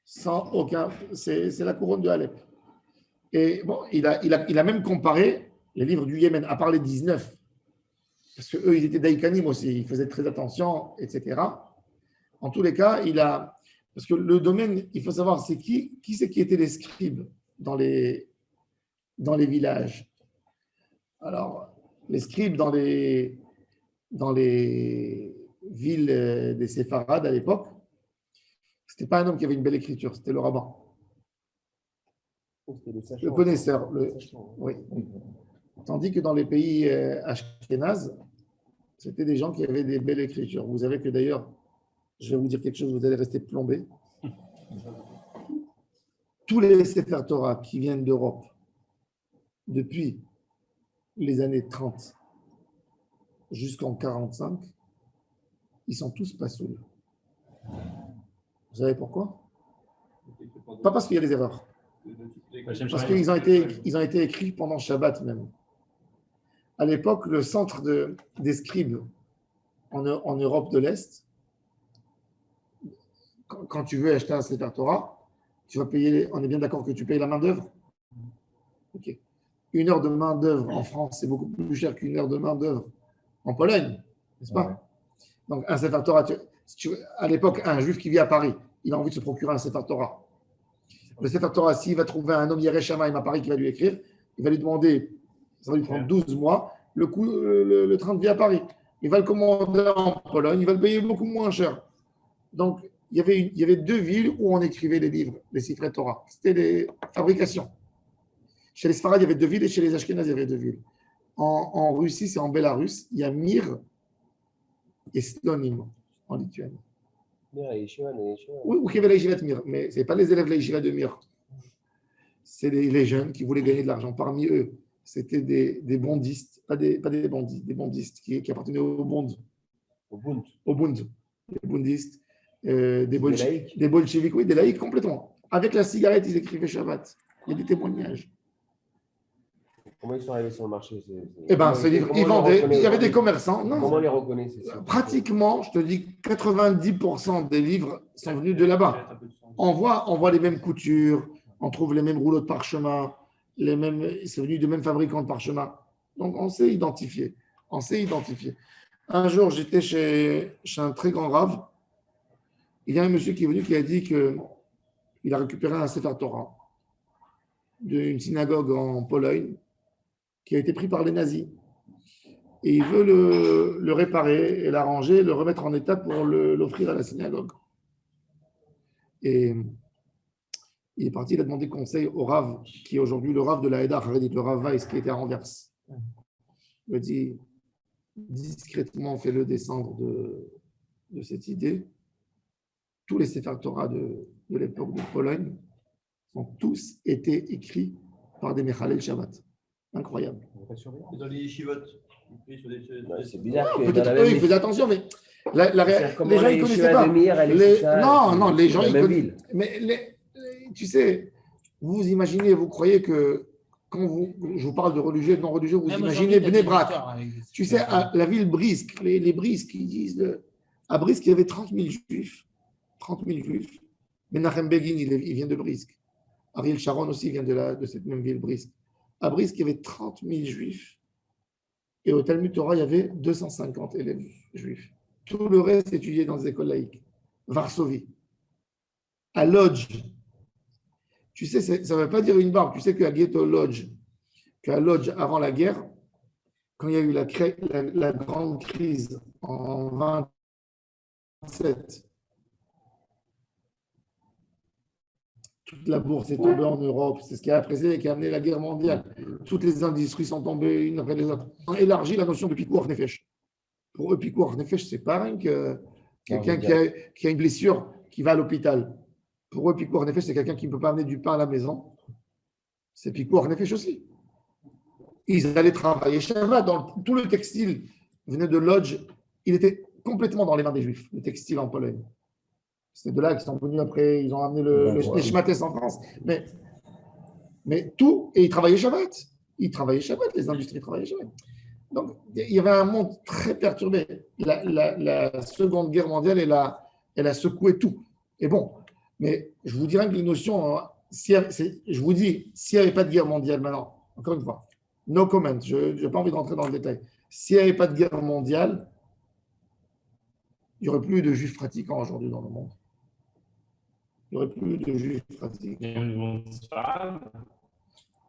sans aucun. C'est la couronne de Alep. Et bon, il a même comparé les livres du Yémen, à part les 19, parce qu'eux, ils étaient daïkanim aussi, ils faisaient très attention, etc. En tous les cas, parce que le domaine, il faut savoir, c'est qui étaient les scribes dans les villages. Alors, les scribes dans les villes des séfarades à l'époque, c'était pas un homme qui avait une belle écriture, c'était le rabbin. Le connaisseur. Oui. Tandis que dans les pays ashkénazes, c'était des gens qui avaient des belles écritures. Vous savez que d'ailleurs, je vais vous dire quelque chose, vous allez rester plombé. Tous les Sefer Torah qui viennent d'Europe depuis les années 30 jusqu'en 45, ils sont tous pas sous. Vous savez pourquoi? Pas parce qu'il y a des erreurs. Parce qu'ils ont été écrits pendant Shabbat même. À l'époque, le centre des scribes en Europe de l'Est, quand tu veux acheter un Sefer Torah, tu vas payer, on est bien d'accord que tu payes la main-d'œuvre? Ok. 1 heure de main-d'œuvre en France, c'est beaucoup plus cher qu'1 heure de main-d'œuvre en Pologne, n'est-ce pas? Ouais. Donc, un Sefer Torah, à l'époque, un juif qui vit à Paris, il a envie de se procurer un Sefer Torah. Le Sefer Torah, s'il va trouver un homme Yerei Shamayim à Paris qui va lui écrire, il va lui demander, ça va lui prendre 12 mois, le train de vie à Paris. Il va le commander en Pologne, il va le payer beaucoup moins cher. Donc, il y avait 2 villes où on écrivait les livres, les Sifrei Torah. C'était les fabrications. Chez les Sfarad, il y avait 2 villes et chez les Ashkénazes, il y avait 2 villes. En Russie, c'est en Bélarus, il y a Mir et Slonim en Lituanie. Oui, ou qu'il y avait la Yeshiva de Mir, mais ce n'est pas les élèves de la Yeshiva de Mir. C'est les jeunes qui voulaient gagner de l'argent. Parmi eux, c'était des bondistes, pas des bandits, des bondistes qui appartenaient au Bund. Au Bund. Des bondistes, des bolcheviks, oui, des laïcs complètement. Avec la cigarette, ils écrivaient Shabbat. Il y a des témoignages. Comment ils sont arrivés sur le marché? Eh bien, ce livre, ils vendaient. Il y avait des commerçants. Non, comment on les reconnaît? Pratiquement, je te dis, 90% des livres sont venus de là-bas. On voit les mêmes coutures, on trouve les mêmes rouleaux de parchemin, c'est venu des mêmes fabricants de parchemin. Donc, on sait identifier. Un jour, j'étais chez un très grand rave. Il y a un monsieur qui est venu qui a dit qu'il a récupéré un Sefer Torah d'une synagogue en Pologne qui a été pris par les nazis. Et il veut le réparer et l'arranger, le remettre en état pour l'offrir à la synagogue. Et il est parti, il a demandé conseil au Rav, qui est aujourd'hui le Rav de la Eda Haredit, le Rav Weiss, qui était à Anvers. Il a dit, discrètement, fais-le descendre de cette idée. Tous les Sefer Torah de l'époque de Pologne ont tous été écrits par des Mechalel Shabbat. Incroyable. Dans les yeshivot. C'est bizarre. Peut-être eux, ils faisaient attention, mais les gens, ils ne connaissaient pas. Non, les gens, ils connaissent. Mais tu sais, vous imaginez, vous croyez que quand je vous parle de religieux et de non-religieux, vous imaginez Bnei Brak. Tu sais, à la ville Brisk, les Brisk, ils disent, à Brisk, il y avait 30 000 juifs. 30 000 juifs. Menachem Begin, il vient de Brisk. Ariel Sharon aussi vient de cette même ville, Brisk. À Brisk, il y avait 30 000 juifs. Et au Talmud Torah, il y avait 250 élèves juifs. Tout le reste étudié dans des écoles laïques. Varsovie. À Lodz. Tu sais, ça ne veut pas dire une barbe. Tu sais qu'à Ghetto Lodz, avant la guerre, quand il y a eu la grande crise en 27, toute la bourse est tombée en Europe. C'est ce qui a précédé et qui a amené la guerre mondiale. Toutes les industries sont tombées une après les autres. On a élargi la notion de Pikuach Nefesh. Pour eux, Pikuach Nefesh, c'est pas rien que quelqu'un qui a une blessure qui va à l'hôpital. Pour eux, Pikuach Nefesh, c'est quelqu'un qui ne peut pas amener du pain à la maison. C'est Pikuach Nefesh aussi. Ils allaient travailler Shabbat. Tout le textile venait de Lodz. Il était complètement dans les mains des Juifs, le textile en Pologne. C'est de là qu'ils sont venus après, ils ont amené les Shmates en France. Mais tout, et ils travaillaient Shabbat. Les industries travaillaient Shabbat. Donc, il y avait un monde très perturbé. La Seconde Guerre mondiale, elle a secoué tout. Et bon, mais je vous dirais que les notions, je vous dis, s'il n'y avait pas de guerre mondiale maintenant, encore une fois, no comment, je n'ai pas envie de rentrer dans le détail. S'il n'y avait pas de guerre mondiale, il n'y aurait plus de juifs pratiquants aujourd'hui dans le monde. Il n'y aurait plus de juifs pratiquants.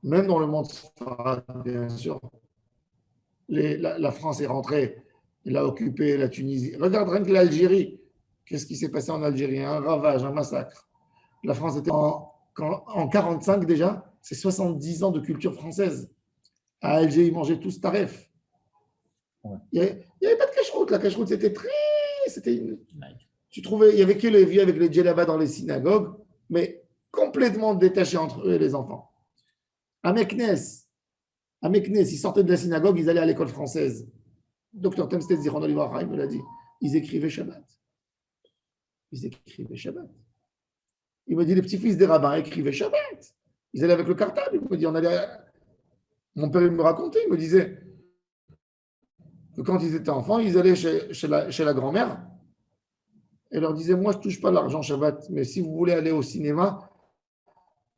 Même dans le monde sfarade, bien sûr. La France est rentrée, elle a occupé la Tunisie. Regarde rien que l'Algérie. Qu'est-ce qui s'est passé en Algérie? Un ravage, un massacre. La France était en 1945 déjà, c'est 70 ans de culture française. À Alger, ils mangeaient tous taref. Ouais. Il n'y avait pas de cache-route. La cache-route, tu trouvais, il n'y avait que les vieux avec les djellabas dans les synagogues, mais complètement détachés entre eux et les enfants. À Meknes, ils sortaient de la synagogue, ils allaient à l'école française. Dr Temsted Zichron Olivar me l'a dit. Ils écrivaient Shabbat. Il me dit, les petits-fils des rabbins écrivaient Shabbat. Ils allaient avec le cartable. Il me dit, mon père, il me racontait, il me disait que quand ils étaient enfants, ils allaient chez la grand-mère et leur disaient, moi, je ne touche pas l'argent Shabbat, mais si vous voulez aller au cinéma,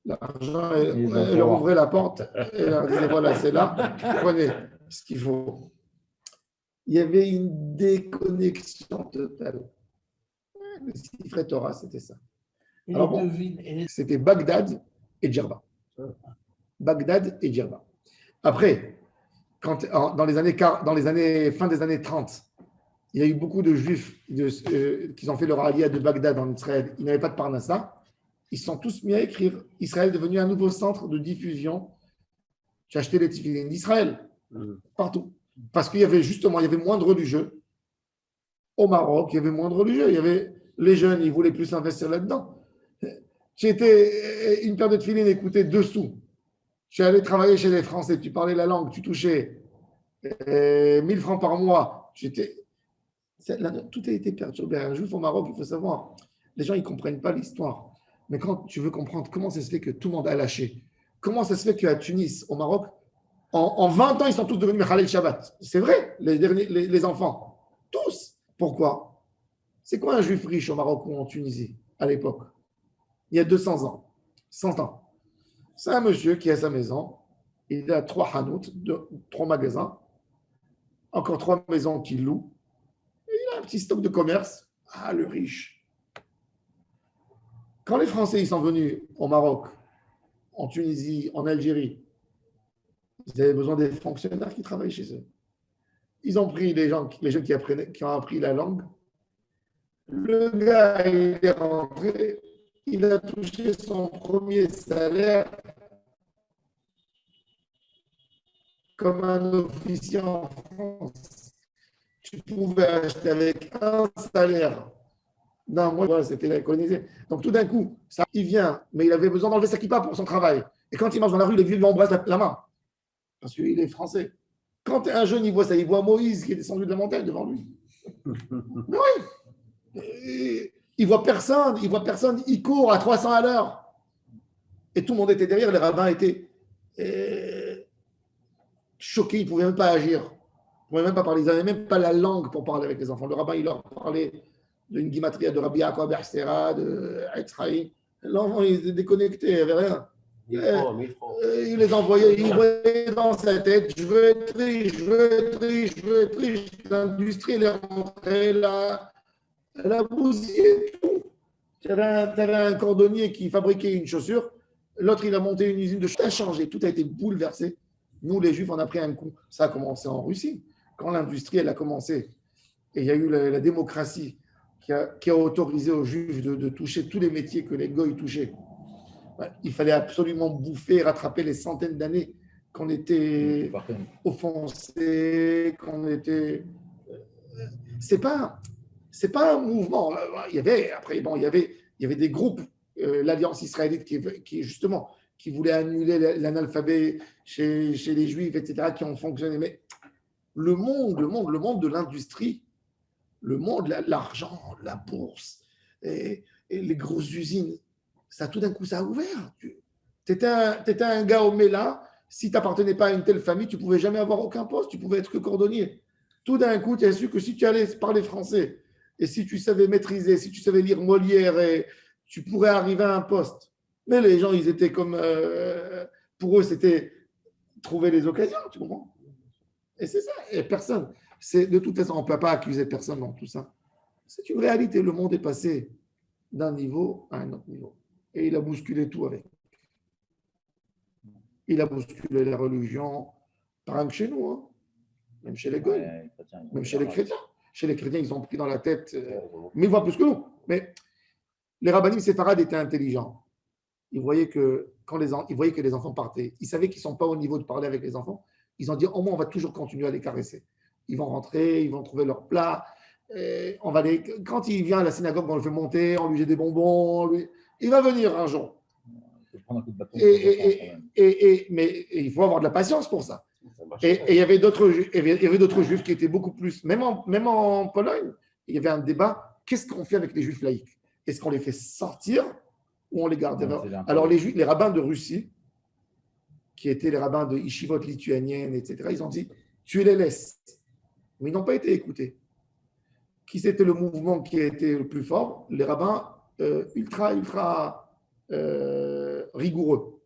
l'argent, elle leur ouvrait la porte et leur disait, voilà, c'est là, prenez ce qu'il faut. Il y avait une déconnexion totale. Le Sifrei Torah, c'était ça. Alors bon, c'était Bagdad et Djerba. Après, dans les années fin des années 30, il y a eu beaucoup de Juifs qui ont fait leur aliyah de Bagdad en Israël. Ils n'avaient pas de Parnassa. Ils sont tous mis à écrire. Israël est devenu un nouveau centre de diffusion J'ai acheté les tefilines d'Israël, partout. Parce qu'il y avait justement, il y avait moins de religieux. Au Maroc, il y avait moins de religieux. Il y avait les jeunes, ils voulaient plus investir là-dedans. Une paire de tefilines coûtait 2 sous. Je suis allé travailler chez les Français, tu parlais la langue, tu touchais 1000 francs par mois. Tout a été perturbé. Un juif au Maroc, il faut savoir, les gens, ils ne comprennent pas l'histoire. Mais quand tu veux comprendre comment ça se fait que tout le monde a lâché, comment ça se fait qu'à Tunis, au Maroc, en 20 ans, ils sont tous devenus Mechalel Shabbat. C'est vrai, les enfants. Tous. Pourquoi? C'est quoi un juif riche au Maroc ou en Tunisie, à l'époque? Il y a 200 ans, 100 ans. C'est un monsieur qui a sa maison, il a 3 hanout, 3 magasins, encore 3 maisons qu'il loue, et il a un petit stock de commerce. Ah, le riche. Quand les Français ils sont venus au Maroc, en Tunisie, en Algérie, ils avaient besoin des fonctionnaires qui travaillent chez eux. Ils ont pris les jeunes qui ont appris la langue. Le gars, il est rentré, il a touché son premier salaire comme un officier en France. Tu pouvais acheter avec un salaire. Non, moi, c'était colonisé. Donc, tout d'un coup, ça, il vient, mais il avait besoin d'enlever sa kippa pour son travail. Et quand il marche dans la rue, les vieux lui embrassent la main. Parce qu'il est français. Quand un jeune, il voit ça, il voit Moïse qui est descendu de la montagne devant lui. Mais oui. Il voit personne, il court à 300 à l'heure. Et tout le monde était derrière, les rabbins étaient choqués, ils ne pouvaient même pas agir. Ils ne pouvaient même pas parler, ils n'avaient même pas la langue pour parler avec les enfants. Le rabbin, il leur parlait d'une guimatria de Rabbi Yaakov Bersera, de Etzraï. L'enfant, il était déconnecté, il n'y avait rien. Il les envoyait, il voyait dans sa tête, je veux être riche, je veux être riche, je veux être riche. L'industrie, elle est rentrée là. Elle a bousillé tout. Tu avais un cordonnier qui fabriquait une chaussure, l'autre, il a monté une usine de chaussures. Tout a changé, tout a été bouleversé. Nous, les Juifs, on a pris un coup. Ça a commencé en Russie. Quand l'industrie, elle a commencé, et il y a eu la démocratie qui a autorisé aux Juifs de toucher tous les métiers que les Goïs touchaient. Il fallait absolument bouffer, rattraper les centaines d'années qu'on était offensés, qu'on était... C'est pas un mouvement. Il y avait, après, bon, il y avait des groupes, l'Alliance israélite qui voulait annuler l'analphabet chez les Juifs, etc., qui ont fonctionné. Mais le monde de l'industrie, le monde, l'argent, la bourse, et les grosses usines, ça tout d'un coup, ça a ouvert. Tu étais un gars au Mela, si tu n'appartenais pas à une telle famille, tu ne pouvais jamais avoir aucun poste, tu pouvais être que cordonnier. Tout d'un coup, tu as su que si tu allais parler français, et si tu savais maîtriser, si tu savais lire Molière, et tu pourrais arriver à un poste. Mais les gens, ils étaient comme... pour eux, c'était trouver les occasions, tu comprends? Et c'est ça, et personne. De toute façon, on ne peut pas accuser personne dans tout ça. C'est une réalité, le monde est passé d'un niveau à un autre niveau. Et il a bousculé tout avec. Il a bousculé la religion, pas que chez nous, hein. Même chez les Goïs, même chez les chrétiens. Chez les chrétiens, ils ont pris dans la tête 1000 fois plus que nous. Mais les rabbinim séfarades étaient intelligents. Ils voyaient que les enfants partaient. Ils savaient qu'ils ne sont pas au niveau de parler avec les enfants. Ils ont dit, au moins, on va toujours continuer à les caresser. Ils vont rentrer, ils vont trouver leur plat. Quand il vient à la synagogue, on le fait monter, on lui jette des bonbons. Il va venir un jour. Mais il faut avoir de la patience pour ça. Et il y avait d'autres juifs qui étaient beaucoup plus, même en Pologne, il y avait un débat, qu'est-ce qu'on fait avec les juifs laïcs? Est-ce qu'on les fait sortir ou on les garde? Alors les rabbins de Russie, qui étaient les rabbins de Yeshivot lituaniennes, etc., ils ont dit, tu les laisses. Mais ils n'ont pas été écoutés. Qui c'était le mouvement qui a été le plus fort? Les rabbins ultra rigoureux,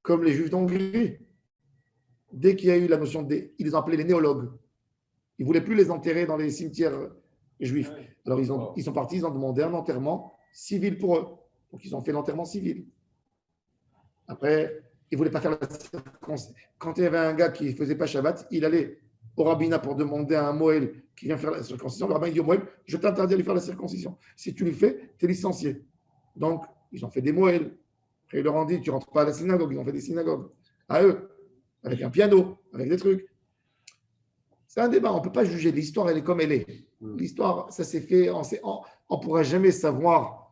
comme les juifs d'Hongrie. Dès qu'il y a eu la notion ils les ont appelés les néologues. Ils ne voulaient plus les enterrer dans les cimetières juifs. Alors ils sont partis, ils ont demandé un enterrement civil pour eux. Donc ils ont fait l'enterrement civil. Après, ils ne voulaient pas faire la circoncision. Quand il y avait un gars qui ne faisait pas Shabbat, il allait au rabbinat pour demander à un Moël qui vient faire la circoncision. Le rabbin dit au Moël, je t'interdis de lui faire la circoncision. Si tu le fais, tu es licencié. Donc, ils ont fait des Moëls. Après, ils leur ont dit, tu ne rentres pas à la synagogue. Ils ont fait des synagogues à eux. avec un piano, avec des trucs. C'est un débat, on ne peut pas juger. L'histoire, elle est comme elle est. L'histoire, ça s'est fait, on ne pourra jamais savoir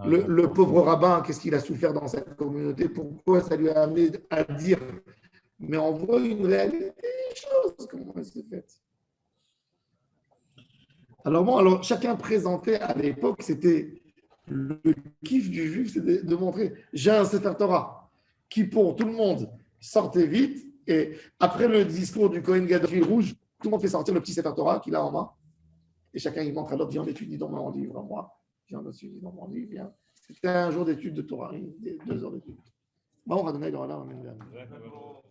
le pauvre rabbin, qu'est-ce qu'il a souffert dans sa communauté, pourquoi ça lui a amené à dire. Mais on voit une réalité des choses, comment elle s'est faite. Alors bon, alors chacun présentait à l'époque, c'était le kiff du juif, c'est de montrer, j'ai un Sefer Torah qui pour tout le monde sortait vite, et après le discours du Kohen Gadol rouge, tout le monde fait sortir le petit Sefer Torah qu'il a en main, et chacun il montre à l'autre, viens, on étudie dans mon livre, moi, viens, on étudie dans mon livre, viens. C'était un jour d'études de Torah, 2 heures d'études. Bon, on va donner le là, on